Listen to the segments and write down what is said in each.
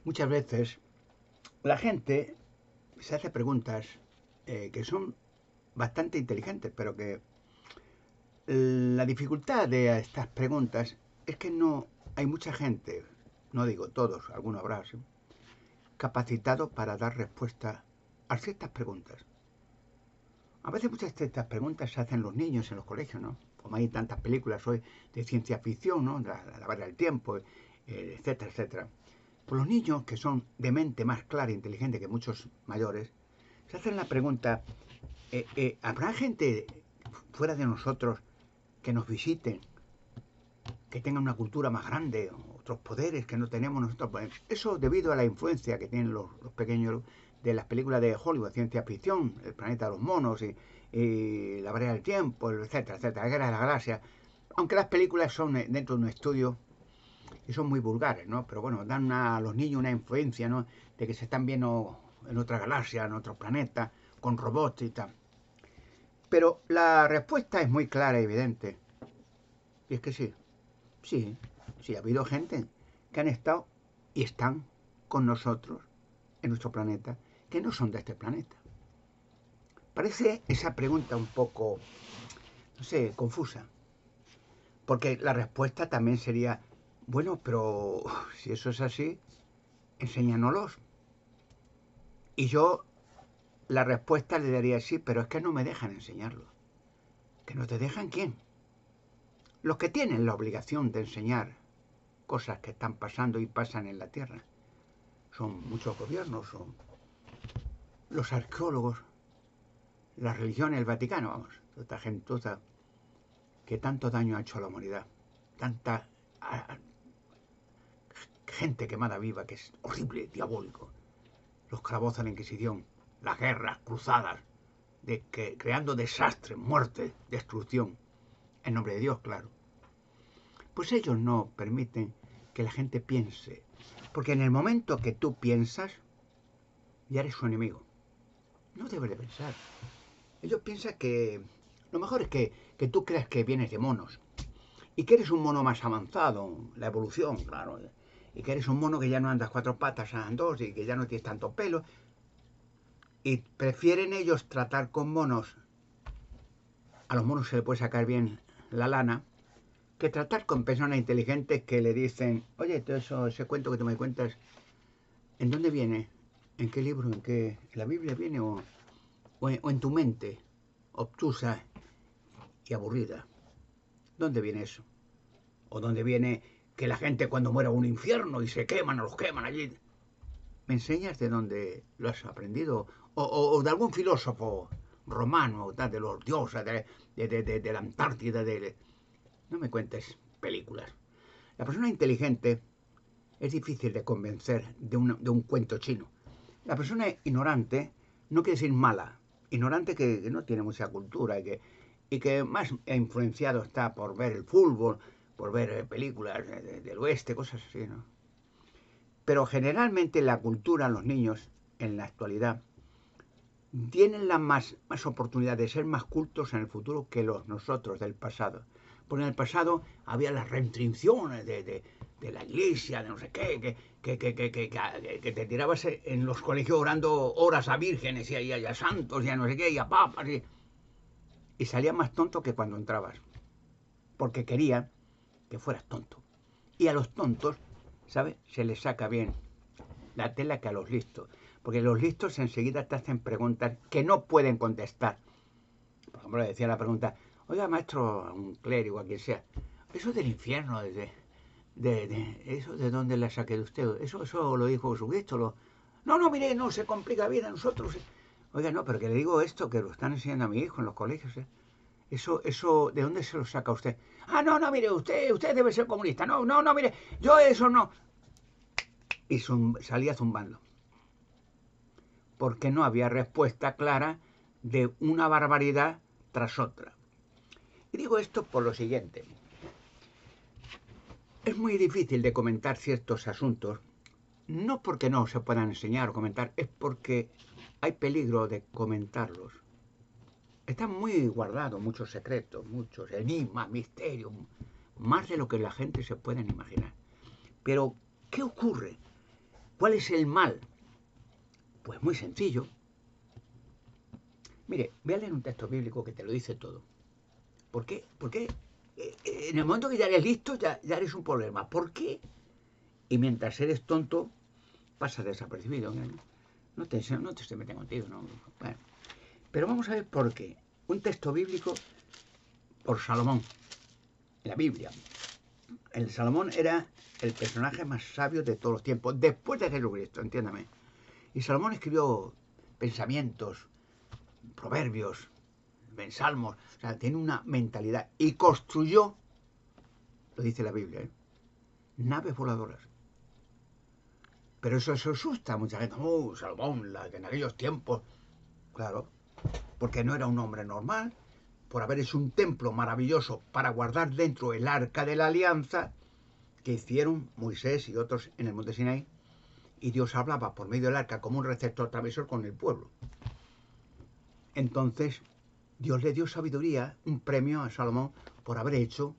Muchas veces la gente se hace preguntas que son bastante inteligentes, pero que la dificultad de estas preguntas es que no hay mucha gente, no digo todos, algunos habrá, ¿sí?, capacitado para dar respuesta a ciertas preguntas. A veces muchas de estas preguntas se hacen los niños en los colegios, ¿no? Como hay tantas películas hoy de ciencia ficción, ¿no? La barra del tiempo, etcétera, etcétera. Pues los niños, que son de mente más clara e inteligente que muchos mayores, se hacen la pregunta, ¿habrá gente fuera de nosotros que nos visiten, que tengan una cultura más grande, otros poderes que no tenemos nosotros? Pues eso debido a la influencia que tienen los pequeños de las películas de Hollywood, ciencia ficción, El planeta de los monos y La barrera del tiempo, etcétera, etcétera, La guerra de la galaxia. Aunque las películas son dentro de un estudio y son muy vulgares, ¿no? Pero bueno, dan a los niños una influencia, ¿no? De que se están viendo en otra galaxia, en otros planetas, con robots y tal. Pero la respuesta es muy clara y evidente. Y es que sí, sí, sí, ha habido gente que han estado y están con nosotros en nuestro planeta, que no son de este planeta. Parece esa pregunta un poco, no sé, confusa. Porque la respuesta también sería, bueno, pero si eso es así, enséñanoslos. Y yo la respuesta le daría sí, pero es que no me dejan enseñarlo. ¿Que no te dejan quién? Los que tienen la obligación de enseñar cosas que están pasando y pasan en la Tierra. Son muchos gobiernos, son los arqueólogos, las religiones, el Vaticano, vamos, toda esta gentuza que tanto daño ha hecho a la humanidad. Tanta gente quemada viva que es horrible, diabólico. Los calabozos de la Inquisición, las guerras, cruzadas, creando desastres, muerte, destrucción, en nombre de Dios, claro. Pues ellos no permiten que la gente piense, porque en el momento que tú piensas, ya eres su enemigo. No debes de pensar. Ellos piensan que lo mejor es que tú creas que vienes de monos y que eres un mono más avanzado, la evolución, claro, y que eres un mono que ya no andas cuatro patas, andas dos y que ya no tienes tanto pelo. Y prefieren ellos tratar con monos, a los monos se les puede sacar bien la lana, que tratar con personas inteligentes que le dicen, oye, todo eso, ese cuento que tú me cuentas, ¿en dónde viene? ¿En qué libro? ¿En qué? ¿En la Biblia viene o en tu mente obtusa y aburrida? ¿Dónde viene eso? ¿O dónde viene que la gente cuando muera a un infierno y se queman o los queman allí? ¿Me enseñas de dónde lo has aprendido? O de algún filósofo romano, de los dioses, de la Antártida. No me cuentes películas. La persona inteligente es difícil de convencer de un cuento chino. La persona ignorante no quiere decir mala. Ignorante que no tiene mucha cultura y que más influenciado está por ver el fútbol, por ver películas del oeste, cosas así, ¿no? Pero generalmente la cultura, los niños, en la actualidad, tienen la más oportunidad de ser más cultos en el futuro que los nosotros del pasado. Porque en el pasado había las restricciones de la iglesia, de no sé qué, que te tirabas en los colegios orando horas a vírgenes y a santos y a no sé qué, y a papas, y salías más tonto que cuando entrabas. Porque querían que fueras tonto. Y a los tontos, ¿sabes? Se les saca bien la tela que a los listos. Porque los listos enseguida te hacen preguntas que no pueden contestar. Por ejemplo, le decía la pregunta, oiga, maestro, a un clérigo, a quien sea, eso del infierno, eso de dónde la saqué de usted, eso lo dijo Jesucristo. No, no, mire, no, se complica la vida a nosotros. Oiga, no, pero que le digo esto, que lo están enseñando a mi hijo en los colegios. Eso, ¿de dónde se lo saca usted? Ah, no, no, mire, usted debe ser comunista. No, no, no, mire, yo eso no. Y salía zumbando. Porque no había respuesta clara de una barbaridad tras otra. Y digo esto por lo siguiente. Es muy difícil de comentar ciertos asuntos, no porque no se puedan enseñar o comentar, es porque hay peligro de comentarlos. Están muy guardados muchos secretos, muchos enigmas, misterios, más de lo que la gente se puede imaginar. Pero ¿Qué ocurre? ¿Cuál es el mal? Pues muy sencillo. Mire, voy a leer un texto bíblico que te lo dice todo. ¿Por qué? Porque en el momento que ya eres listo, ya eres un problema. ¿Por qué? Y mientras eres tonto, pasa desapercibido. No te estoy metiendo contigo, ¿no? Bueno, pero vamos a ver por qué. Un texto bíblico por Salomón, la Biblia. El Salomón era el personaje más sabio de todos los tiempos, después de Jesucristo, entiéndame. Y Salomón escribió pensamientos, proverbios, salmos, o sea, tiene una mentalidad. Y construyó, lo dice la Biblia, naves voladoras. Pero eso asusta a mucha gente. Salomón, en aquellos tiempos. Claro, porque no era un hombre normal, por haber hecho un templo maravilloso para guardar dentro el arca de la alianza que hicieron Moisés y otros en el monte Sinaí, y Dios hablaba por medio del arca como un receptor transmisor con el pueblo. Entonces Dios le dio sabiduría, un premio a Salomón por haber hecho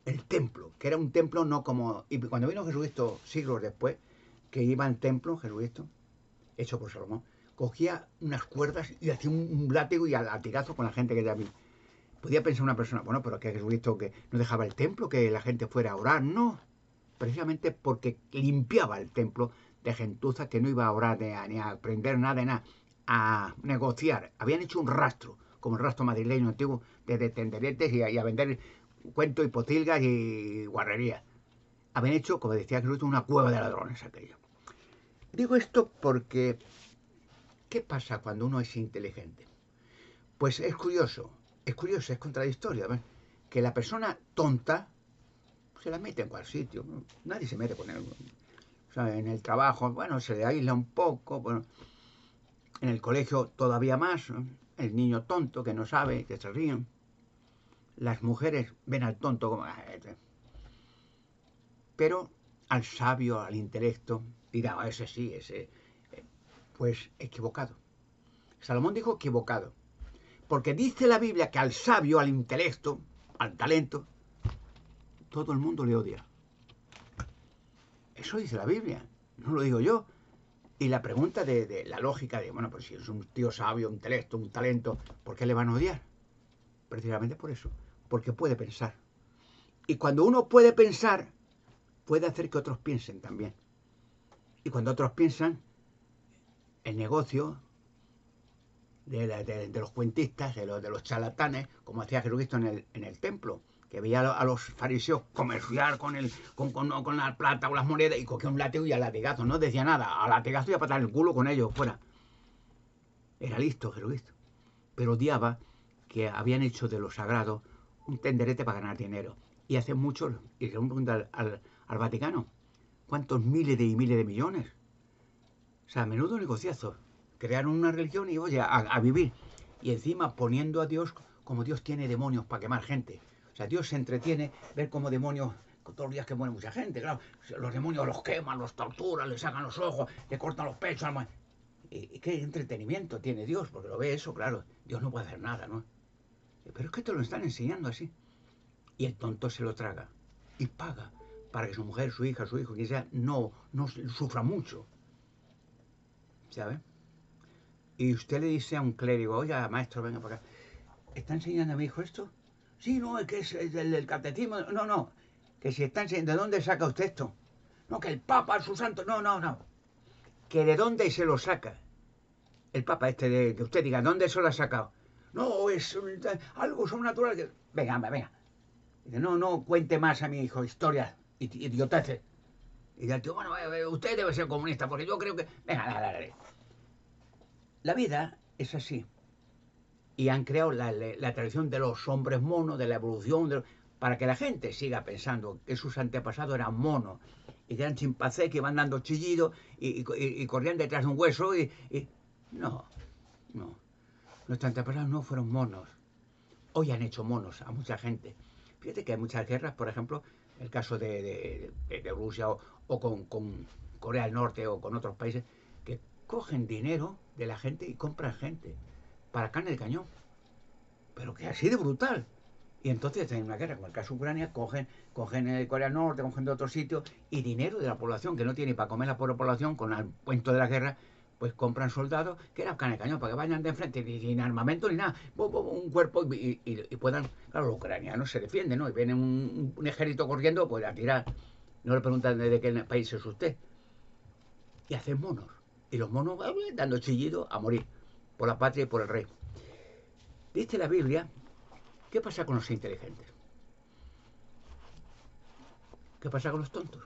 el templo, que era un templo no como... Y cuando vino Jesucristo siglos después, que iba al templo, Jesucristo, hecho por Salomón, cogía unas cuerdas y hacía un látigo y al latigazo con la gente que ya vi. Podía pensar una persona, bueno, pero que Jesucristo que no dejaba el templo, que la gente fuera a orar. No, precisamente porque limpiaba el templo de gentuza que no iba a orar ni a aprender nada, de nada, a negociar. Habían hecho un rastro, como el rastro madrileño antiguo, de tenderetes y a vender cuentos y potilgas y guarrerías. Habían hecho, como decía Jesucristo, una cueva de ladrones aquello. Digo esto porque, ¿qué pasa cuando uno es inteligente? Pues es curioso, es contradictorio, ¿ves? Que la persona tonta se la mete en cualquier sitio, ¿no? Nadie se mete con él. O sea, en el trabajo, bueno, se le aísla un poco, bueno, en el colegio todavía más, ¿no? El niño tonto que no sabe, que se ríen. Las mujeres ven al tonto como... Pero al sabio, al intelecto, dirá, ese sí, ese... Pues equivocado. Salomón dijo equivocado. Porque dice la Biblia que al sabio, al intelecto, al talento, todo el mundo le odia. Eso dice la Biblia, no lo digo yo. Y la pregunta de la lógica de, bueno, pues si es un tío sabio, un intelecto, un talento, ¿por qué le van a odiar? Precisamente por eso, porque puede pensar. Y cuando uno puede pensar, puede hacer que otros piensen también. Y cuando otros piensan, el negocio de los cuentistas, de los charlatanes, como hacía Jesucristo en el templo, que veía a los fariseos comerciar con la plata o las monedas y cogía un látigo y al latigazo, no decía nada, al latigazo y a patar el culo con ellos fuera. Era listo Jesucristo, pero odiaba que habían hecho de lo sagrado un tenderete para ganar dinero. Y hace mucho, y le pregunta al Vaticano, ¿cuántos miles y miles de millones? O sea, a menudo negociazo. Crearon una religión y, oye, a vivir. Y encima poniendo a Dios como Dios tiene demonios para quemar gente. O sea, Dios se entretiene ver cómo demonios, todos los días que muere mucha gente, claro. Los demonios los queman, los torturan, les sacan los ojos, le cortan los pechos. ¿Y qué entretenimiento tiene Dios? Porque lo ve eso, claro. Dios no puede hacer nada, ¿no? Pero es que te lo están enseñando así. Y el tonto se lo traga. Y paga para que su mujer, su hija, su hijo, quien sea, no sufra mucho. ¿Sabe? Y usted le dice a un clérigo, oiga, maestro, venga para acá, ¿está enseñando a mi hijo esto? Sí, no, es que es del catecismo. No, que si está enseñando, ¿de dónde saca usted esto? No, que el Papa, su santo, no. Que de dónde se lo saca. El Papa que usted diga, ¿dónde se lo ha sacado? No, es algo sobrenatural. Venga. Dice, no cuente más a mi hijo historias idioteces. Y el tío, bueno, usted debe ser comunista, porque yo creo que... Venga, dale. La vida es así. Y han creado la tradición de los hombres monos, de la evolución, para que la gente siga pensando que sus antepasados eran monos y que eran chimpancés que iban dando chillidos y corrían detrás de un hueso. No. Nuestros antepasados no fueron monos. Hoy han hecho monos a mucha gente. Fíjate que hay muchas guerras, por ejemplo, el caso de Rusia o con Corea del Norte o con otros países, que cogen dinero de la gente y compran gente para carne de cañón. Pero que así de brutal. Y entonces en una guerra, como el caso de Ucrania, cogen Corea del Norte, cogen de otros sitios, y dinero de la población, que no tiene para comer la pobre población, con el cuento de la guerra, pues compran soldados que eran carne de cañón, para que vayan de frente, sin armamento ni nada, un cuerpo y puedan. Claro, los ucranianos se defienden, ¿no? Y viene un ejército corriendo, pues a tirar. No le preguntan de qué país es usted. Y hacen monos. Y los monos dando chillidos a morir, por la patria y por el rey. Dice la Biblia, ¿qué pasa con los inteligentes? ¿Qué pasa con los tontos?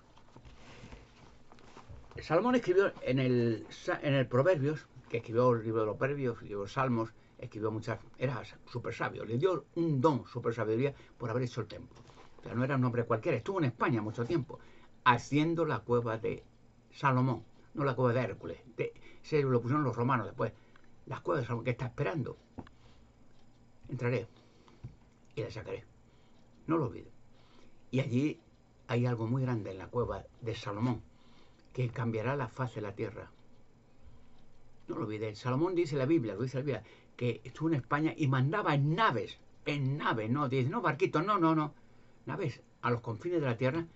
Salomón escribió en el Proverbios, que escribió el libro de los Proverbios, el libro de los Salmos, escribió muchas, era súper sabio, le dio un don, súper sabiduría, por haber hecho el templo. O sea, no era un hombre cualquiera, estuvo en España mucho tiempo, haciendo la cueva de Salomón, no la cueva de Hércules. Se lo pusieron los romanos después. Las cuevas de Salomón, que está esperando. Entraré y la sacaré. No lo olvides. Y allí hay algo muy grande en la cueva de Salomón, que cambiará la faz de la tierra. No lo olvides. Salomón dice la Biblia, lo dice la Biblia, que estuvo en España y mandaba en naves, no, dice, no barquitos, no, naves a los confines de la tierra,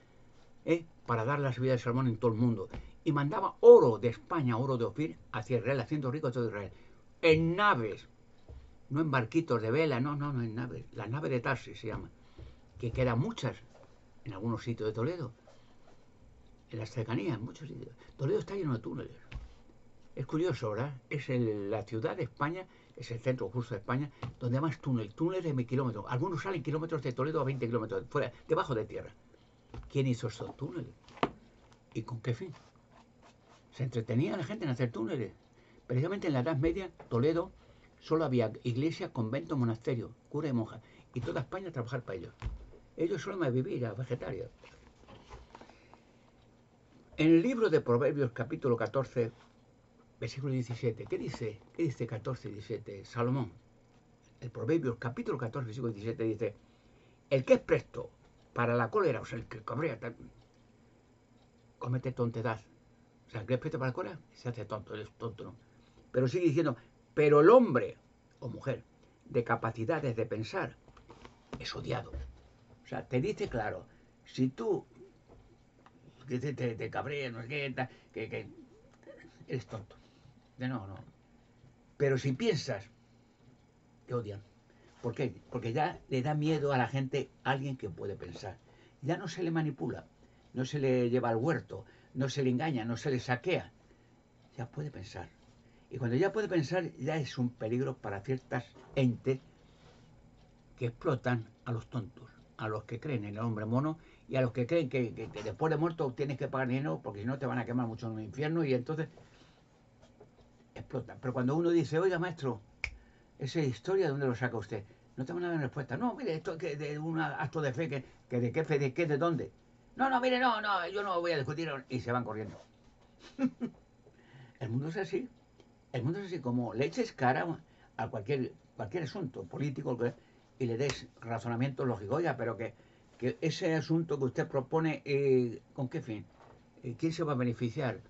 para dar la vida de Salomón en todo el mundo. Y mandaba oro de España, oro de Ofir, hacia Israel, haciendo rico a todo Israel. En naves, no en barquitos de vela, no, en naves. Las naves de Tarsis se llama, que quedan muchas en algunos sitios de Toledo, en las cercanías, en muchos sitios. Toledo está lleno de túneles. Es curioso, ¿verdad? Es la ciudad de España, es el centro justo de España, donde más túneles de 1.000 kilómetros. Algunos salen kilómetros de Toledo a 20 kilómetros, fuera, debajo de tierra. ¿Quién hizo esos túneles? ¿Y con qué fin? Se entretenía la gente en hacer túneles. Precisamente en la Edad Media, Toledo, solo había iglesia, convento, monasterio, cura y monja. Y toda España a trabajar para ellos. Ellos solo me vivir, a vegetarios. En el libro de Proverbios, capítulo 14, versículo 17, ¿qué dice? ¿Qué dice 14 y 17? Salomón. El Proverbios, capítulo 14, versículo 17, dice: el que es presto para la cólera, o sea, el que cabrea, comete tontedad. O sea, el que es presto para la cólera se hace tonto, eres tonto, ¿no? Pero sigue diciendo, pero el hombre o mujer de capacidades de pensar es odiado. O sea, te dice claro, si tú te cabreas, no sé qué, que eres tonto. No. Pero si piensas, te odian. ¿Por qué? Porque ya le da miedo a la gente alguien que puede pensar. Ya no se le manipula, no se le lleva al huerto, no se le engaña, no se le saquea. Ya puede pensar. Y cuando ya puede pensar, ya es un peligro para ciertas entes que explotan a los tontos, a los que creen en el hombre mono y a los que creen que después de muerto tienes que pagar dinero porque si no te van a quemar mucho en el infierno y entonces explotan. Pero cuando uno dice, oiga maestro, esa historia, ¿de dónde lo saca usted? No tengo nada de respuesta. No, mire, esto es de un acto de fe, que de qué fe, de qué, de dónde. No, mire, no, yo no voy a discutir. Y se van corriendo. El mundo es así. El mundo es así, como le eches cara a cualquier asunto político y le des razonamiento lógico. Oiga, pero que ese asunto que usted propone, ¿con qué fin? ¿Quién se va a beneficiar?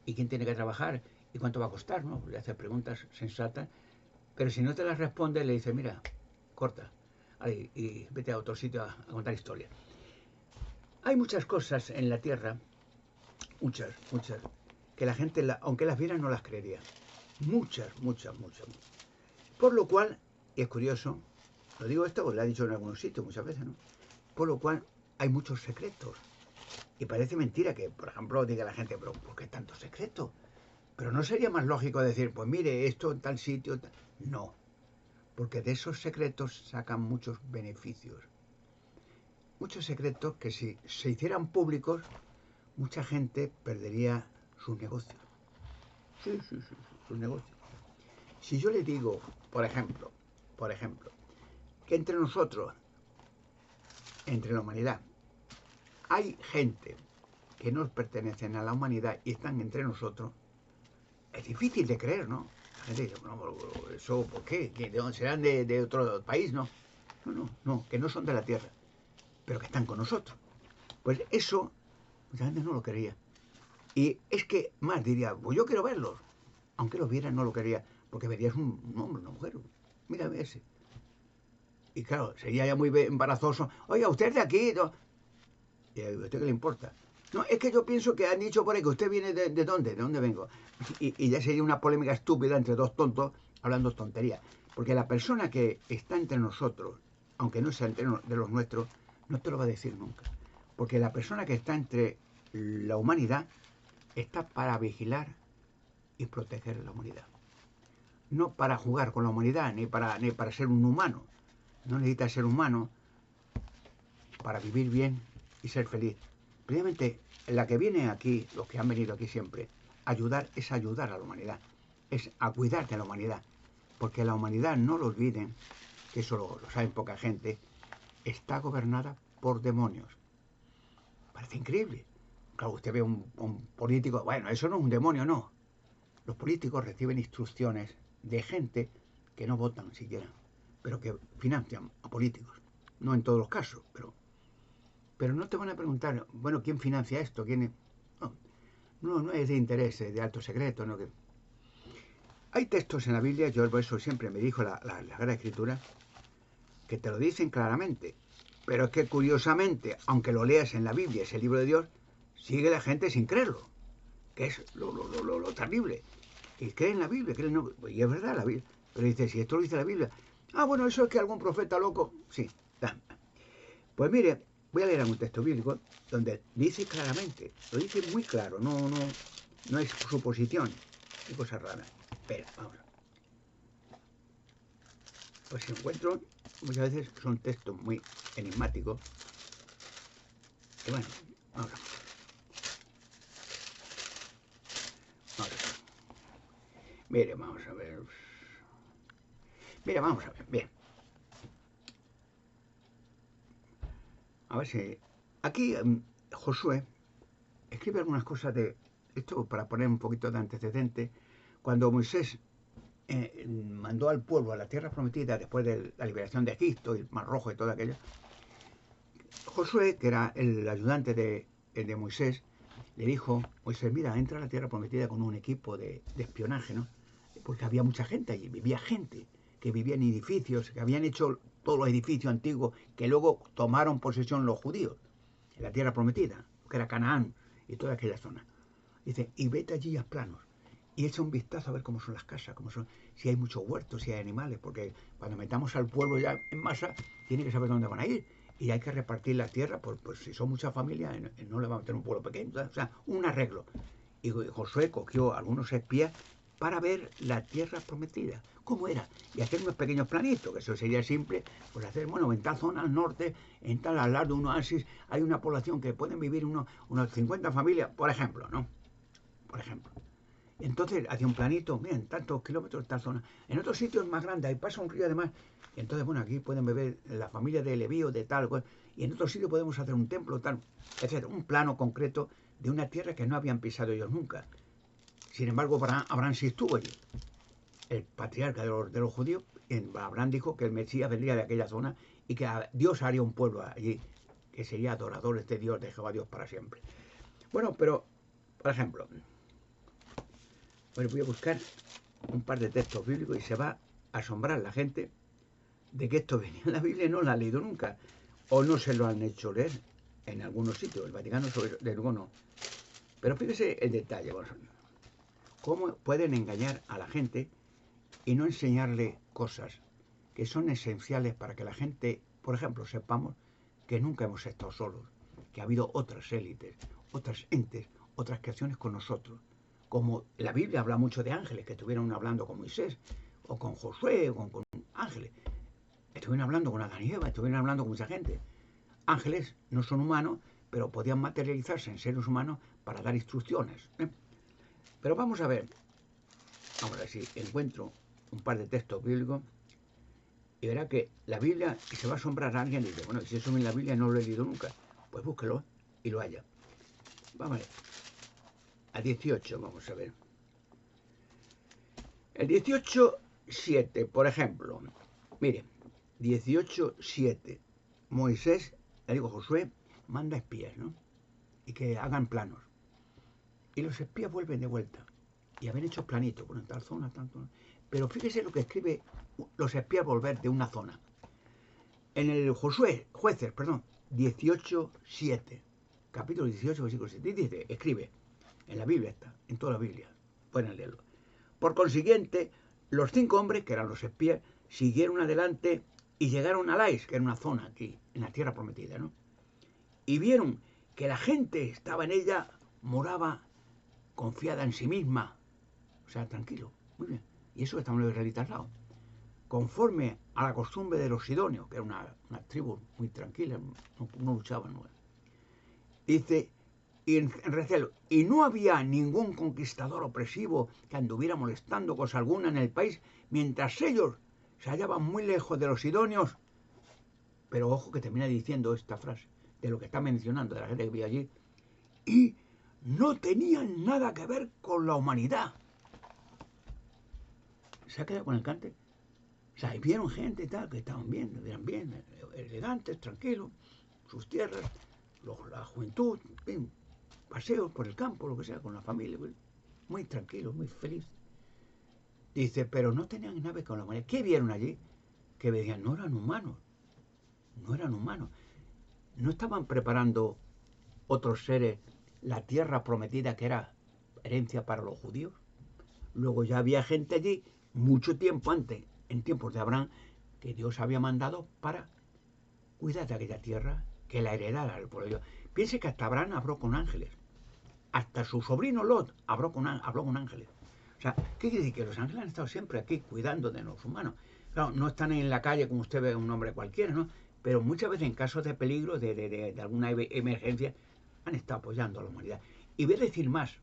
¿Y quién tiene que trabajar? ¿Y cuánto va a costar? ¿No? Le hace preguntas sensatas. Pero si no te las responde, le dice, mira, corta, y vete a otro sitio a contar historias. Hay muchas cosas en la Tierra, muchas, que la gente, aunque las viera, no las creería. Muchas. Por lo cual, y es curioso, lo digo esto porque lo ha dicho en algunos sitios muchas veces, ¿no? Por lo cual hay muchos secretos. Y parece mentira que, por ejemplo, diga la gente, pero ¿por qué tantos secretos? Pero no sería más lógico decir, pues mire, esto en tal sitio. No, porque de esos secretos sacan muchos beneficios. Muchos secretos que si se hicieran públicos, mucha gente perdería sus negocios. Sí, sus negocios. Si yo le digo, por ejemplo, que entre nosotros, entre la humanidad, hay gente que no pertenecen a la humanidad y están entre nosotros, es difícil de creer, ¿no? La gente dice, bueno, ¿eso por qué? ¿De dónde serán de otro país? No, que no son de la Tierra, pero que están con nosotros. Pues eso, mucha gente no lo quería. Y es que más diría, pues yo quiero verlos. Aunque los viera, no lo quería, porque verías un hombre, una mujer. Mira ese. Y claro, sería ya muy embarazoso. Oiga, usted es de aquí, ¿no? ¿Y a usted qué le importa? No, es que yo pienso que han dicho por ahí que usted viene de dónde, de dónde vengo. Y ya sería una polémica estúpida entre dos tontos hablando tonterías. Porque la persona que está entre nosotros, aunque no sea entre de los nuestros, no te lo va a decir nunca. Porque la persona que está entre la humanidad está para vigilar y proteger a la humanidad. No para jugar con la humanidad, ni para ser un humano. No necesita ser humano para vivir bien y ser feliz. Precisamente la que viene aquí, los que han venido aquí siempre, ayudar es ayudar a la humanidad, es a cuidar de la humanidad, porque la humanidad, no lo olviden, que eso lo sabe poca gente, está gobernada por demonios. Parece increíble. Claro, usted ve un político, bueno, eso no es un demonio, no. Los políticos reciben instrucciones de gente que no votan siquiera, pero que financian a políticos. No en todos los casos, pero no te van a preguntar, bueno, ¿quién financia esto? ¿Quién es? No es de interés, de alto secreto. ¿No? Hay textos en la Biblia, yo por eso siempre me dijo la Sagrada Escritura, que te lo dicen claramente. Pero es que curiosamente, aunque lo leas en la Biblia, ese libro de Dios, sigue la gente sin creerlo, que es lo terrible. Y creen en la Biblia, y es verdad la Biblia. Pero dice, si esto lo dice la Biblia, bueno, eso es que algún profeta loco, sí. Pues mire, voy a leer un texto bíblico donde dice claramente, lo dice muy claro, no es suposición y cosas raras. Espera, vamos. Pues si encuentro, muchas veces son textos muy enigmáticos. Y bueno, vamos a ver. Mire, vamos a ver. Mira, vamos a ver. Bien. A ver si... Aquí Josué escribe algunas cosas de... Esto para poner un poquito de antecedente. Cuando Moisés mandó al pueblo a la tierra prometida después de la liberación de Egipto y el Mar Rojo y todo aquello, Josué, que era el ayudante de Moisés, le dijo, Moisés, mira, entra a la tierra prometida con un equipo de espionaje, ¿no? Porque había mucha gente allí, vivía gente que vivía en edificios, que habían hecho todos los edificios antiguos que luego tomaron posesión los judíos en la tierra prometida, que era Canaán y toda aquella zona. Dice, y vete allí a planos y echa un vistazo a ver cómo son las casas, cómo son, si hay muchos huertos, si hay animales, porque cuando metamos al pueblo ya en masa, tiene que saber dónde van a ir. Y hay que repartir la tierra, pues si son muchas familias, no le van a meter un pueblo pequeño. O sea, un arreglo. Y Josué cogió a algunos espías para ver la tierra prometida, cómo era, y hacer unos pequeños planitos, que eso sería simple, pues hacer, bueno, en tal zona al norte, en tal al lado de un oasis, hay una población que pueden vivir unos 50 familias, por ejemplo, ¿no? Por ejemplo. Entonces hacía un planito, mira, en tantos kilómetros, tal zona. En otros sitios más grandes, ahí pasa un río además. Y entonces, bueno, aquí pueden beber la familia de Leví o de tal, y en otros sitios podemos hacer un templo, tal, etc. Un plano concreto de una tierra que no habían pisado ellos nunca. Sin embargo, Abraham sí estuvo allí. El patriarca de los judíos, Abraham dijo que el Mesías vendría de aquella zona y que Dios haría un pueblo allí, que sería adoradores de Dios, de Jehová Dios para siempre. Bueno, pero, por ejemplo, bueno, voy a buscar un par de textos bíblicos y se va a asombrar la gente de que esto venía en la Biblia y no la ha leído nunca. O no se lo han hecho leer en algunos sitios. El Vaticano de luego no. Pero fíjese el detalle. Bueno, cómo pueden engañar a la gente y no enseñarle cosas que son esenciales para que la gente, por ejemplo, sepamos que nunca hemos estado solos, que ha habido otras élites, otras entes, otras creaciones con nosotros. Como la Biblia habla mucho de ángeles que estuvieron hablando con Moisés, o con Josué, o con ángeles. Estuvieron hablando con Adán y Eva, estuvieron hablando con mucha gente. Ángeles no son humanos, pero podían materializarse en seres humanos para dar instrucciones. Pero vamos a ver si encuentro un par de textos bíblicos y verá que la Biblia, y se va a asombrar a alguien y dice, bueno, si eso en la Biblia no lo he leído nunca, pues búsquelo y lo haya. Vamos a ver. A 18, vamos a ver. El 18:7, por ejemplo, mire, 18:7, Moisés, le digo Josué, manda espías, ¿no? Y que hagan planos. Y los espías vuelven de vuelta. Y habían hecho planitos, bueno, en tal zona, tal zona. Pero fíjese lo que escribe los espías volver de una zona. En el Jueces, perdón, 18:7, capítulo 18, versículo 7, dice, escribe, en la Biblia está, en toda la Biblia, pueden leerlo. Por consiguiente, los 5 hombres, que eran los espías, siguieron adelante y llegaron a Lais, que era una zona aquí, en la tierra prometida, ¿no? Y vieron que la gente estaba en ella, moraba confiada en sí misma, o sea, tranquilo, muy bien. Y eso estaban los israelitas al lado. Conforme a la costumbre de los sidonios, que era una tribu muy tranquila, no luchaban. ¿No? Dice, y en recelo, y no había ningún conquistador opresivo que anduviera molestando cosa alguna en el país, mientras ellos se hallaban muy lejos de los sidonios. Pero ojo que termina diciendo esta frase, de lo que está mencionando, de la gente que vivía allí, y no tenían nada que ver con la humanidad. ¿Se ha quedado con el cante? O sea, vieron gente y tal, que estaban bien, eran bien, elegantes, tranquilos, sus tierras, la juventud, bien, paseos por el campo, lo que sea, con la familia, muy tranquilos, muy felices. Dice, pero no tenían nada que ver con la humanidad. ¿Qué vieron allí? Que veían, no eran humanos, no eran humanos. No estaban preparando otros seres la tierra prometida que era herencia para los judíos. Luego ya había gente allí, mucho tiempo antes, en tiempos de Abraham, que Dios había mandado para cuidar de aquella tierra, que la heredara el pueblo. Piense que hasta Abraham habló con ángeles. Hasta su sobrino Lot habló con ángeles. O sea, ¿qué quiere decir? Que los ángeles han estado siempre aquí cuidando de los humanos. Claro, no están en la calle como usted ve un hombre cualquiera, ¿no? Pero muchas veces en casos de peligro, de alguna emergencia, han estado apoyando a la humanidad. Y voy a decir más,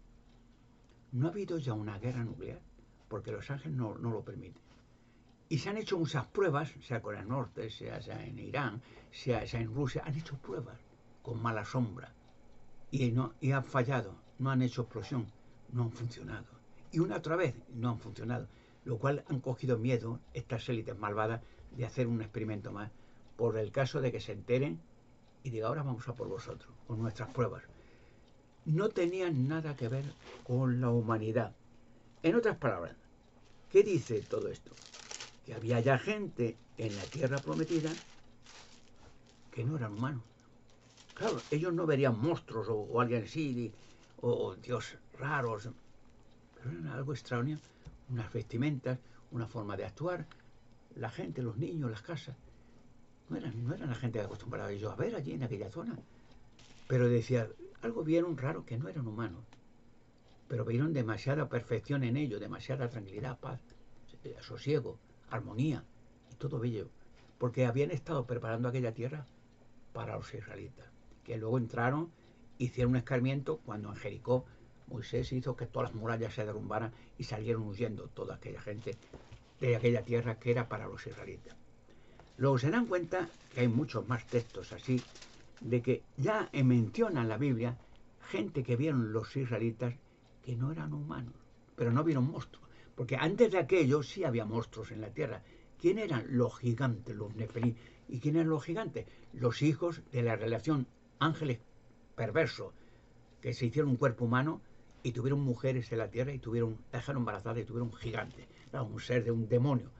no ha habido ya una guerra nuclear, porque los ángeles no lo permiten. Y se han hecho muchas pruebas, sea Corea del Norte, sea en Irán, sea en Rusia, han hecho pruebas con mala sombra. Y han fallado, no han hecho explosión, no han funcionado. Y una otra vez no han funcionado. Lo cual han cogido miedo estas élites malvadas de hacer un experimento más, por el caso de que se enteren y digan, ahora vamos a por vosotros, con nuestras pruebas. No tenían nada que ver con la humanidad. En otras palabras, ¿qué dice todo esto? Que había ya gente en la tierra prometida que no eran humanos. Claro, ellos no verían monstruos o alguien así, o dios raros, pero eran algo extraño, unas vestimentas, una forma de actuar, la gente, los niños, las casas. No eran la gente que acostumbraba ellos a ver allí en aquella zona. Pero decía, algo vieron raro que no eran humanos. Pero vieron demasiada perfección en ellos, demasiada tranquilidad, paz, sosiego, armonía y todo bello. Porque habían estado preparando aquella tierra para los israelitas, que luego entraron, hicieron un escarmiento cuando en Jericó Moisés hizo que todas las murallas se derrumbaran y salieron huyendo toda aquella gente de aquella tierra que era para los israelitas. Luego se dan cuenta que hay muchos más textos así, de que ya menciona en la Biblia gente que vieron los israelitas que no eran humanos, pero no vieron monstruos, porque antes de aquello sí había monstruos en la tierra. ¿Quién eran? Los gigantes, los nefelí. ¿Y quién eran los gigantes? Los hijos de la relación ángeles perversos, que se hicieron un cuerpo humano y tuvieron mujeres en la tierra y dejaron embarazadas y tuvieron gigantes. Era un ser de un demonio,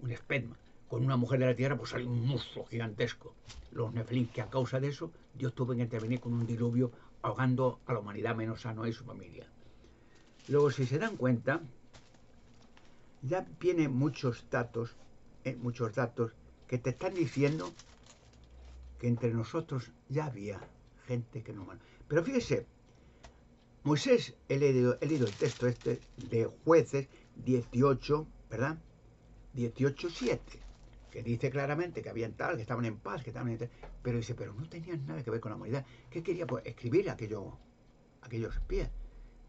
un esperma. Con una mujer de la tierra pues salió un monstruo gigantesco. Los nefelín, que a causa de eso Dios tuvo que intervenir con un diluvio ahogando a la humanidad menos a Noé y su familia. Luego, si se dan cuenta, ya vienen muchos datos que te están diciendo que entre nosotros ya había gente que no... Pero fíjese, Moisés, he leído el texto este de Jueces 18, ¿verdad? 18:7, que dice claramente que habían tal, que estaban en paz, que estaban en... Pero dice, pero no tenían nada que ver con la humanidad. ¿Qué quería? Pues escribir aquellos espías,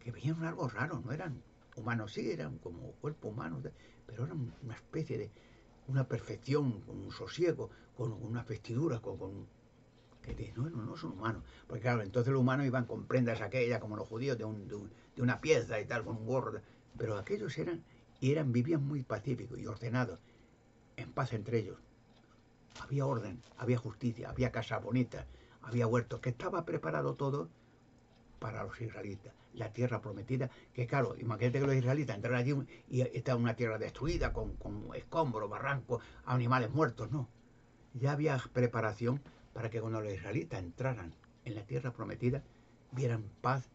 que veían algo raro, no eran humanos, sí, eran como cuerpo humano, pero eran una especie de una perfección, con un sosiego, con unas vestiduras, que no son humanos. Porque claro, entonces los humanos iban con prendas aquellas, como los judíos, de una pieza y tal, con un gorro. Pero aquellos vivían muy pacíficos y ordenados, en paz entre ellos. Había orden, había justicia, había casas bonitas, había huertos, que estaba preparado todo para los israelitas. La tierra prometida, que claro, imagínate que los israelitas entraron allí y está una tierra destruida, con escombros, barrancos, animales muertos, no. ya había preparación para que cuando los israelitas entraran en la tierra prometida, vieran paz,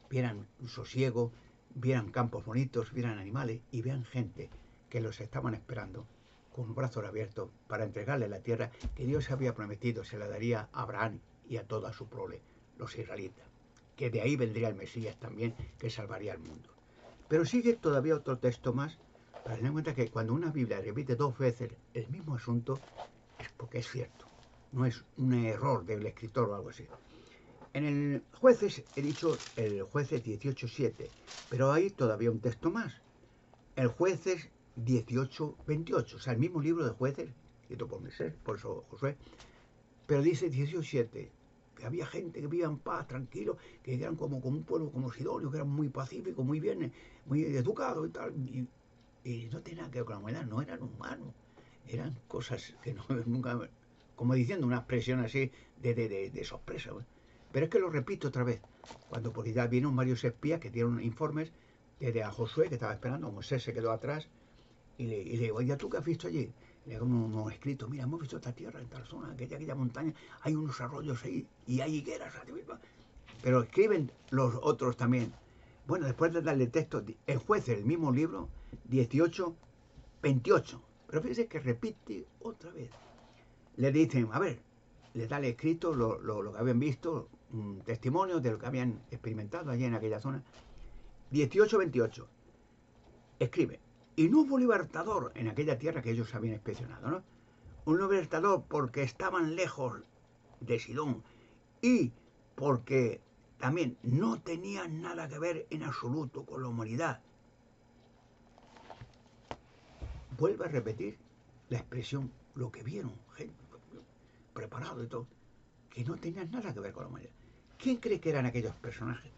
vieran sosiego, vieran campos bonitos, vieran animales y vieran gente que los estaban esperando con los brazos abiertos para entregarle la tierra que Dios había prometido, se la daría a Abraham y a toda su prole, los israelitas. Que de ahí vendría el Mesías también, que salvaría al mundo. Pero sigue todavía otro texto más, para tener en cuenta que cuando una Biblia repite dos veces el mismo asunto, es porque es cierto. No es un error del escritor o algo así. En el Jueces, he dicho el Jueces 18:7, pero hay todavía un texto más. El Jueces 18:28, o sea, el mismo libro de Jueces, escrito por Moisés, por eso Josué, pero dice 18:7, que había gente que vivía en paz, tranquilo, que eran como un pueblo como Sidonio, que eran muy pacíficos, muy bien, muy educados y tal. Y no tenía nada que ver con la humanidad, no eran humanos, eran cosas que no, nunca, como diciendo una expresión así de sorpresa. ¿Eh? Pero es que lo repito otra vez, cuando porque ya vieron varios espías que dieron informes desde a Josué, que estaba esperando, Moisés se quedó atrás, y le digo, oye, ¿tú qué has visto allí? Le hago unos escritos, mira, hemos visto esta tierra, en tal zona, aquella montaña, hay unos arroyos ahí, y hay higueras, pero escriben los otros también. Bueno, después de darle texto, el juez, el mismo libro, 18:28. Pero fíjese que repite otra vez. Le dicen, a ver, le da el escrito lo que habían visto, un testimonio de lo que habían experimentado allí en aquella zona. 18:28. Escribe, y no hubo libertador en aquella tierra que ellos habían inspeccionado, ¿no? Un libertador porque estaban lejos de Sidón y porque también no tenían nada que ver en absoluto con la humanidad. Vuelve a repetir la expresión, lo que vieron, gente preparado y todo, que no tenían nada que ver con la humanidad. ¿Quién cree que eran aquellos personajes?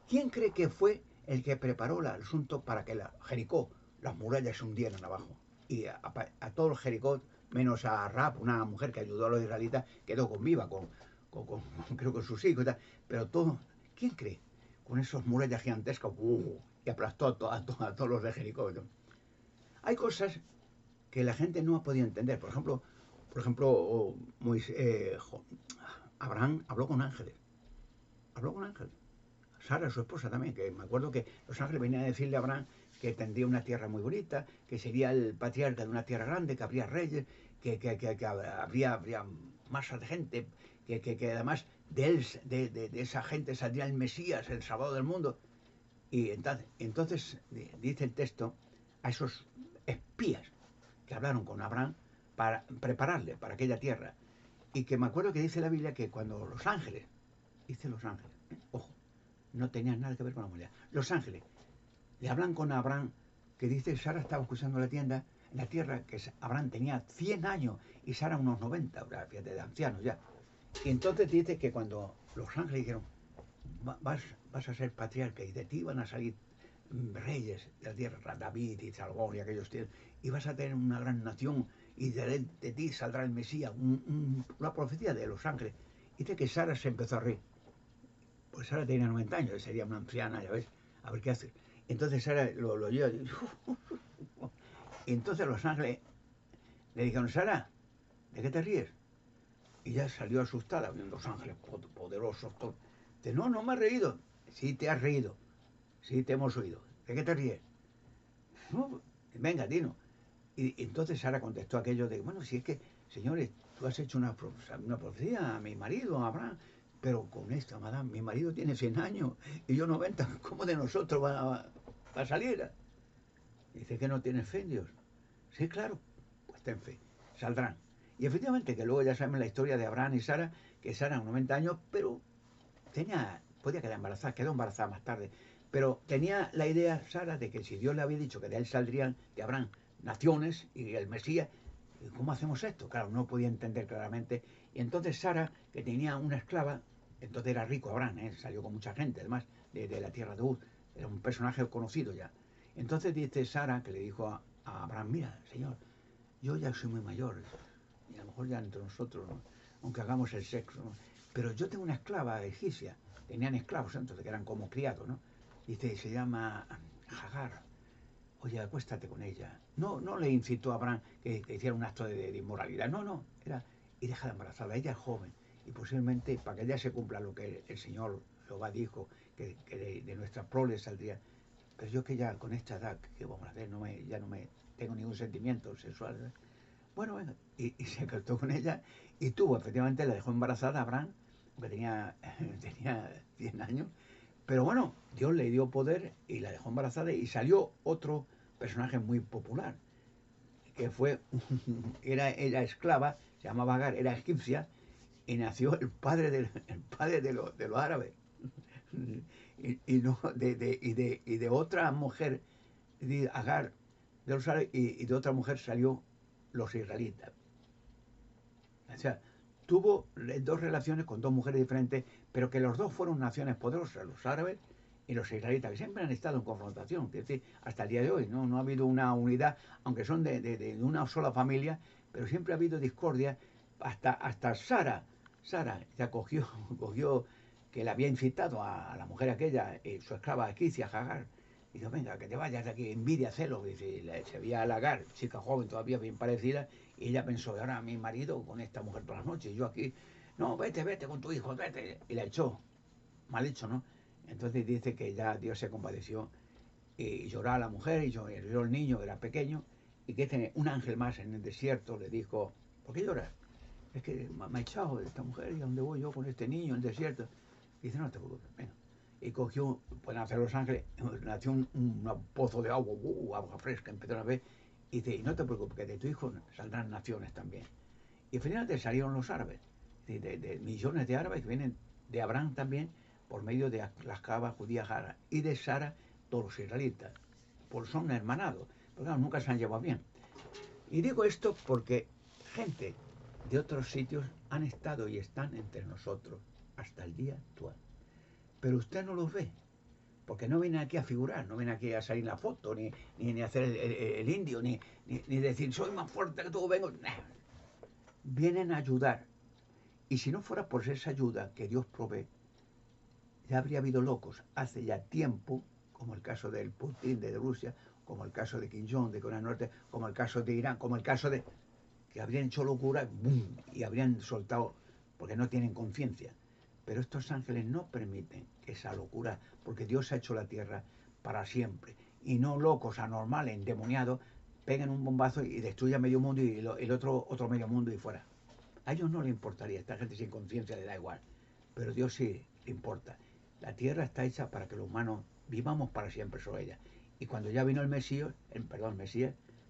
¿Quién cree que fue el que preparó el asunto para que la Jericó, las murallas se hundieran abajo? Y a todo el Jericó, menos a Rahab, una mujer que ayudó a los israelitas, quedó con viva, creo con sus hijos y tal. Pero todo, ¿quién cree? Con esas murallas gigantescas, y aplastó a todos los de Jericó. Hay cosas que la gente no ha podido entender. Por ejemplo, Abraham habló con ángeles. Sara, su esposa también, que me acuerdo que los ángeles venían a decirle a Abraham que tendría una tierra muy bonita, que sería el patriarca de una tierra grande, que habría reyes, que habría masas de gente, que además de él, de esa gente saldría el Mesías, el Salvador del mundo. Y entonces dice el texto a esos espías que hablaron con Abraham para prepararle para aquella tierra. Y que me acuerdo que dice la Biblia que cuando los ángeles, dice los ángeles, ojo, no tenían nada que ver con la humanidad. Los ángeles le hablan con Abraham, que dice Sara estaba escuchando la tienda, en la tierra, que Abraham tenía 100 años y Sara unos 90, fíjate, de ancianos ya. Y entonces dice que cuando los ángeles dijeron, vas a ser patriarca y de ti van a salir reyes de la tierra, David y Salomón y aquellos tíos, y vas a tener una gran nación y de ti saldrá el Mesías, una profecía de los ángeles. Dice que Sara se empezó a reír. Pues Sara tenía 90 años, sería una anciana, ya ves, a ver qué hace. Entonces Sara lo oyó y entonces los ángeles le dijeron, Sara, ¿de qué te ríes? Y ya salió asustada, viendo los ángeles poderosos, todo. Dice, no, no me has reído. Sí, te has reído. Sí, te hemos oído. ¿De qué te ríes? No, venga, Dino. Y entonces Sara contestó aquello de, bueno, si es que, señores, tú has hecho una profecía a mi marido, a Abraham, pero con esta, madame, mi marido tiene 100 años y yo 90, ¿cómo de nosotros va a salir? Dice que no tienes fe en Dios. Sí, claro, pues ten fe, saldrán. Y efectivamente, que luego ya sabemos la historia de Abraham y Sara, que Sara 90 años, pero podía quedar embarazada, quedó embarazada más tarde, pero tenía la idea Sara de que si Dios le había dicho que de él saldrían, de Abraham, naciones y el Mesías, ¿cómo hacemos esto? Claro, no podía entender claramente. Y entonces Sara, que tenía una esclava, entonces era rico Abraham, salió con mucha gente, además, de la tierra de Uz, era un personaje conocido ya. Entonces dice Sara, que le dijo a Abraham, mira, señor, yo ya soy muy mayor, y a lo mejor ya entre nosotros, ¿no? Aunque hagamos el sexo, ¿no? Pero yo tengo una esclava egipcia, tenían esclavos entonces que eran como criados, ¿no? Dice, se llama Hagar, oye, acuéstate con ella. No, no le incitó a Abraham que hiciera un acto de inmoralidad. No, no, era y deja embarazada. Ella es joven y posiblemente para que ella se cumpla lo que el Señor Jehová dijo, que de nuestra prole saldría. Pero yo que ya con esta edad, ¿qué vamos a hacer? Ya no me tengo ningún sentimiento sexual. ¿Eh? Bueno, venga. Y se acostó con ella y tuvo, efectivamente, la dejó embarazada a Abraham, que tenía 100 años. Pero bueno, Dios le dio poder y la dejó embarazada y salió otro personaje muy popular, que fue, era esclava, se llamaba Agar, era egipcia, y nació el padre de los árabes. Y, no, y de otra mujer, de Agar, de los árabes, y de otra mujer salió los israelitas. O sea, tuvo dos relaciones con dos mujeres diferentes, pero que los dos fueron naciones poderosas, los árabes y los israelitas, que siempre han estado en confrontación, es decir, hasta el día de hoy, no ha habido una unidad, aunque son de una sola familia, pero siempre ha habido discordia, hasta Sara ya cogió que le había incitado a la mujer aquella, su esclava Aquicia, Hagar, y dijo, venga, que te vayas de aquí, envidia, celos, dice, se veía a Agar, chica joven todavía bien parecida, y ella pensó, ahora mi marido con esta mujer todas las noches, y yo aquí, no, vete con tu hijo, vete, y la echó, mal hecho, ¿no? Entonces dice que ya Dios se compadeció y lloraba a la mujer y lloró el niño, que era pequeño, y que un ángel más en el desierto le dijo, ¿por qué lloras? Es que me ha echado esta mujer y a dónde voy yo con este niño en el desierto. Y dice, no te preocupes, venga. Y cogió, pueden hacer los ángeles, nació un pozo de agua, agua fresca, empezó a ver, y dice, y no te preocupes, que de tu hijo saldrán naciones también. Y finalmente salieron los árabes, de millones de árabes que vienen de Abraham también, por medio de las cabas judías árabes, y de Sara, todos los israelitas. Pues son hermanados, pero claro, nunca se han llevado bien. Y digo esto porque gente de otros sitios han estado y están entre nosotros hasta el día actual. Pero usted no los ve, porque no vienen aquí a figurar, no vienen aquí a salir en la foto, ni hacer el indio, ni decir soy más fuerte que tú, vengo. Vienen a ayudar. Y si no fuera por esa ayuda que Dios provee, ya habría habido locos hace ya tiempo, como el caso del Putin de Rusia, como el caso de Kim Jong de Corea del Norte, como el caso de Irán, como el caso de que habrían hecho locura ¡boom! Y habrían soltado, porque no tienen conciencia. Pero estos ángeles no permiten esa locura, porque Dios ha hecho la tierra para siempre. Y no locos, anormales, endemoniados, peguen un bombazo y destruyan medio mundo y el otro medio mundo y fuera. A ellos no les importaría, esta gente sin conciencia le da igual. Pero Dios sí le importa. La tierra está hecha para que los humanos vivamos para siempre sobre ella. Y cuando ya vino el Mesías,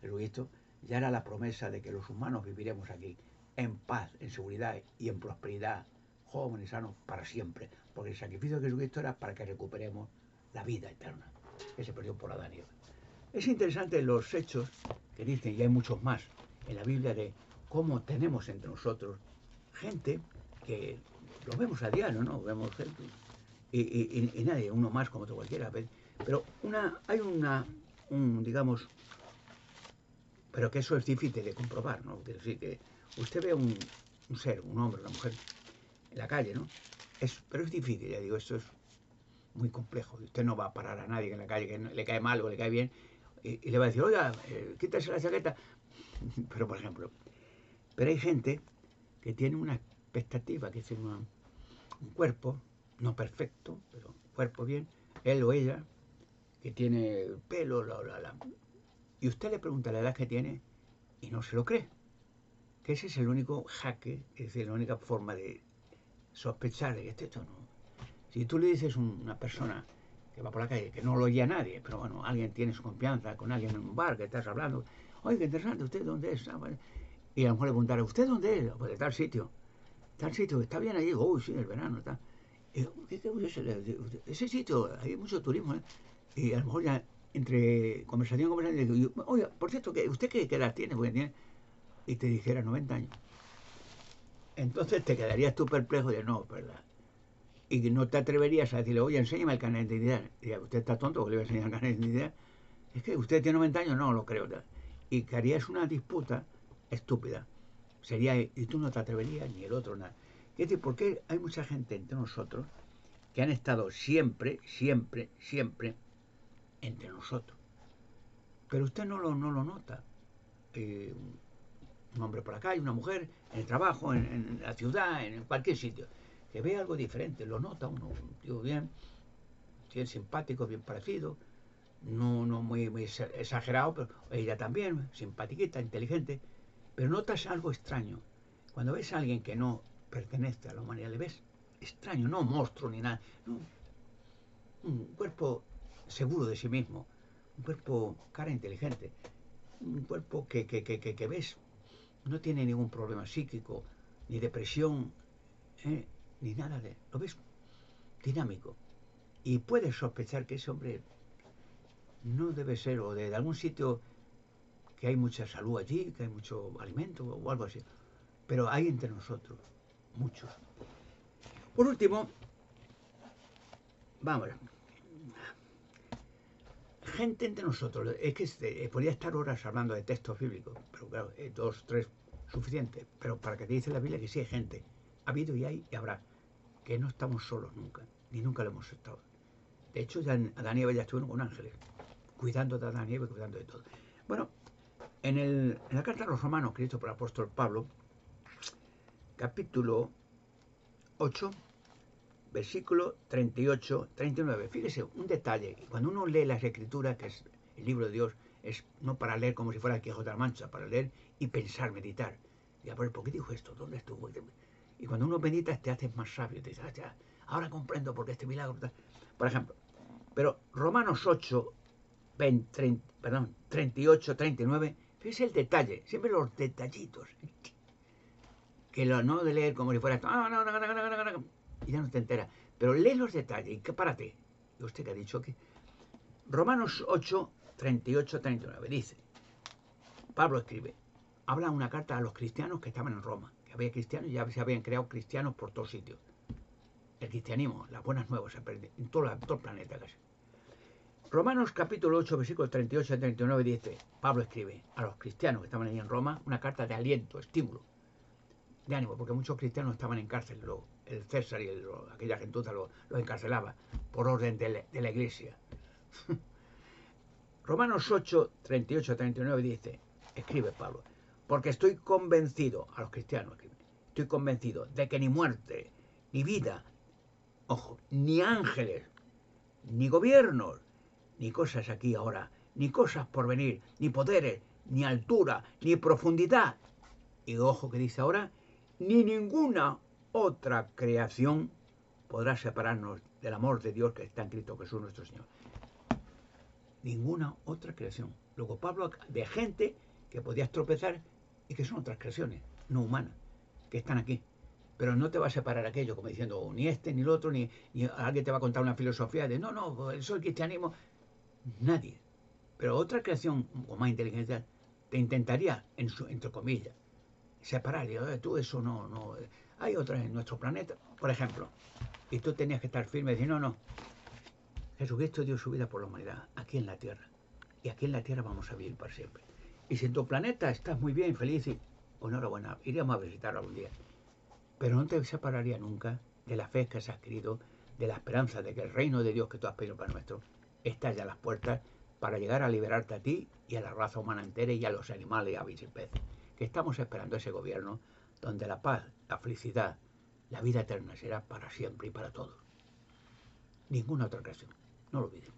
Jesucristo, ya era la promesa de que los humanos viviremos aquí en paz, en seguridad y en prosperidad, jóvenes y sanos para siempre. Porque el sacrificio de Jesucristo era para que recuperemos la vida eterna, que se perdió por Adán y Eva. Es interesante los hechos que dicen, y hay muchos más en la Biblia, de cómo tenemos entre nosotros gente que lo vemos a diario, ¿no? Vemos gente y nadie, uno más como otro cualquiera, pero hay digamos, pero que eso es difícil de comprobar, ¿no? Es decir, que usted ve un ser, un hombre, una mujer, en la calle, ¿no? Pero es difícil, ya digo, esto es muy complejo. Usted no va a parar a nadie en la calle que le cae mal o le cae bien y le va a decir, oiga, quítese la chaqueta. Pero, por ejemplo, pero hay gente que tiene una expectativa, que tiene un cuerpo, no perfecto, pero un cuerpo bien, él o ella, que tiene pelo, y usted le pregunta la edad que tiene y no se lo cree. Que ese es el único jaque, es decir, la única forma de sospechar de que esto no. Si tú le dices a una persona que va por la calle, que no lo oye a nadie, pero bueno, alguien tiene su confianza con alguien en un bar que estás hablando, oye, qué interesante, ¿usted dónde es? Y a lo mejor le preguntaré, ¿usted dónde es? Pues de tal sitio, está bien allí, uy, sí, el verano, está. ¿Qué ese sitio? Hay mucho turismo, ¿eh? Y a lo mejor ya entre conversación, digo, oye, por cierto, ¿usted qué edad tiene? Porque tiene, y te dijera 90 años. Entonces te quedarías tú perplejo de no, ¿verdad? Y no te atreverías a decirle, oye, enséñame el carnet de identidad. Y usted está tonto porque le voy a enseñar el carnet de identidad. Es que usted tiene 90 años, no lo creo. Y que harías una disputa estúpida. Sería, y tú no te atreverías, ni el otro, nada. Es decir, porque hay mucha gente entre nosotros que han estado siempre, siempre, siempre entre nosotros. pero usted no lo nota. Eh, un hombre por acá y una mujer en el trabajo, en la ciudad, en cualquier sitio, que ve algo diferente, lo nota uno, un tío bien simpático, bien parecido, no muy exagerado, pero ella también, simpatiquita, inteligente, pero notas algo extraño. Cuando ves a alguien que no pertenece a la humanidad, le ves extraño, no monstruo ni nada, no, un cuerpo seguro de sí mismo, un cuerpo cara inteligente, un cuerpo que ves no tiene ningún problema psíquico, ni depresión, ni nada de... Lo ves dinámico. Y puedes sospechar que ese hombre no debe ser, o de algún sitio que hay mucha salud allí, que hay mucho alimento o algo así. Pero hay entre nosotros muchos. Por último, vamos, gente entre nosotros. Es que podría estar horas hablando de textos bíblicos, pero claro, 2, 3, suficiente. Pero para que te dice la Biblia que sí hay gente, ha habido y hay y habrá, que no estamos solos nunca, ni nunca lo hemos estado. De hecho, ya Adán y Eva ya estuvieron con ángeles, cuidando de Adán y Eva y cuidando de todo. Bueno, en la carta a los romanos, escrito por el apóstol Pablo, capítulo 8, versículo 38, 39. Fíjese, un detalle. Cuando uno lee las escrituras, que es el libro de Dios, es no para leer como si fuera el Quijote de la Mancha, para leer y pensar, meditar. Y a ver, ¿por qué dijo esto? ¿Dónde estuvo? Y cuando uno medita, te haces más sabio. Te dices, ya, ahora comprendo por qué este milagro. Por ejemplo, pero Romanos 8, 38, 39, fíjese el detalle, siempre los detallitos. Que lo no de leer como si fuera esto, y ya no te enteras. Pero lee los detalles y párate. ¿Y usted qué ha dicho? Que Romanos 8, 38, 39 dice, Pablo escribe, habla una carta a los cristianos que estaban en Roma, que había cristianos y ya se habían creado cristianos por todos sitios. El cristianismo, las buenas nuevas se aprende en todo el planeta casi. Romanos capítulo 8, versículos 38 a 39 dice, Pablo escribe a los cristianos que estaban ahí en Roma una carta de aliento, estímulo, de ánimo, porque muchos cristianos estaban en cárcel. El César y aquella gentuza los encarcelaba por orden de la iglesia. Romanos 8, 38 a 39 dice, escribe Pablo, porque estoy convencido, a los cristianos, estoy convencido de que ni muerte, ni vida, ojo, ni ángeles, ni gobiernos, ni cosas aquí ahora, ni cosas por venir, ni poderes, ni altura, ni profundidad, y ojo que dice ahora, ni ninguna otra creación podrá separarnos del amor de Dios que está en Cristo Jesús nuestro Señor. Ninguna otra creación. Luego Pablo, de gente que podías tropezar y que son otras creaciones, no humanas, que están aquí. Pero no te va a separar aquello, como diciendo, ni este, ni el otro, ni alguien te va a contar una filosofía de, no, eso el cristianismo. Nadie. Pero otra creación con más inteligencia te intentaría, entre comillas, separar. Y tú eso no. Hay otras en nuestro planeta, por ejemplo, y tú tenías que estar firme y decir, no. Jesucristo dio su vida por la humanidad, aquí en la tierra. Y aquí en la tierra vamos a vivir para siempre. Y si en tu planeta estás muy bien, feliz, y enhorabuena, iríamos a visitarlo algún día. Pero no te separaría nunca de la fe que has adquirido, de la esperanza de que el reino de Dios que tú has pedido para nuestro está ya a las puertas para llegar a liberarte a ti y a la raza humana entera y a los animales, aves y peces. Que estamos esperando ese gobierno donde la paz, la felicidad, la vida eterna será para siempre y para todos. Ninguna otra ocasión. No lo olvides.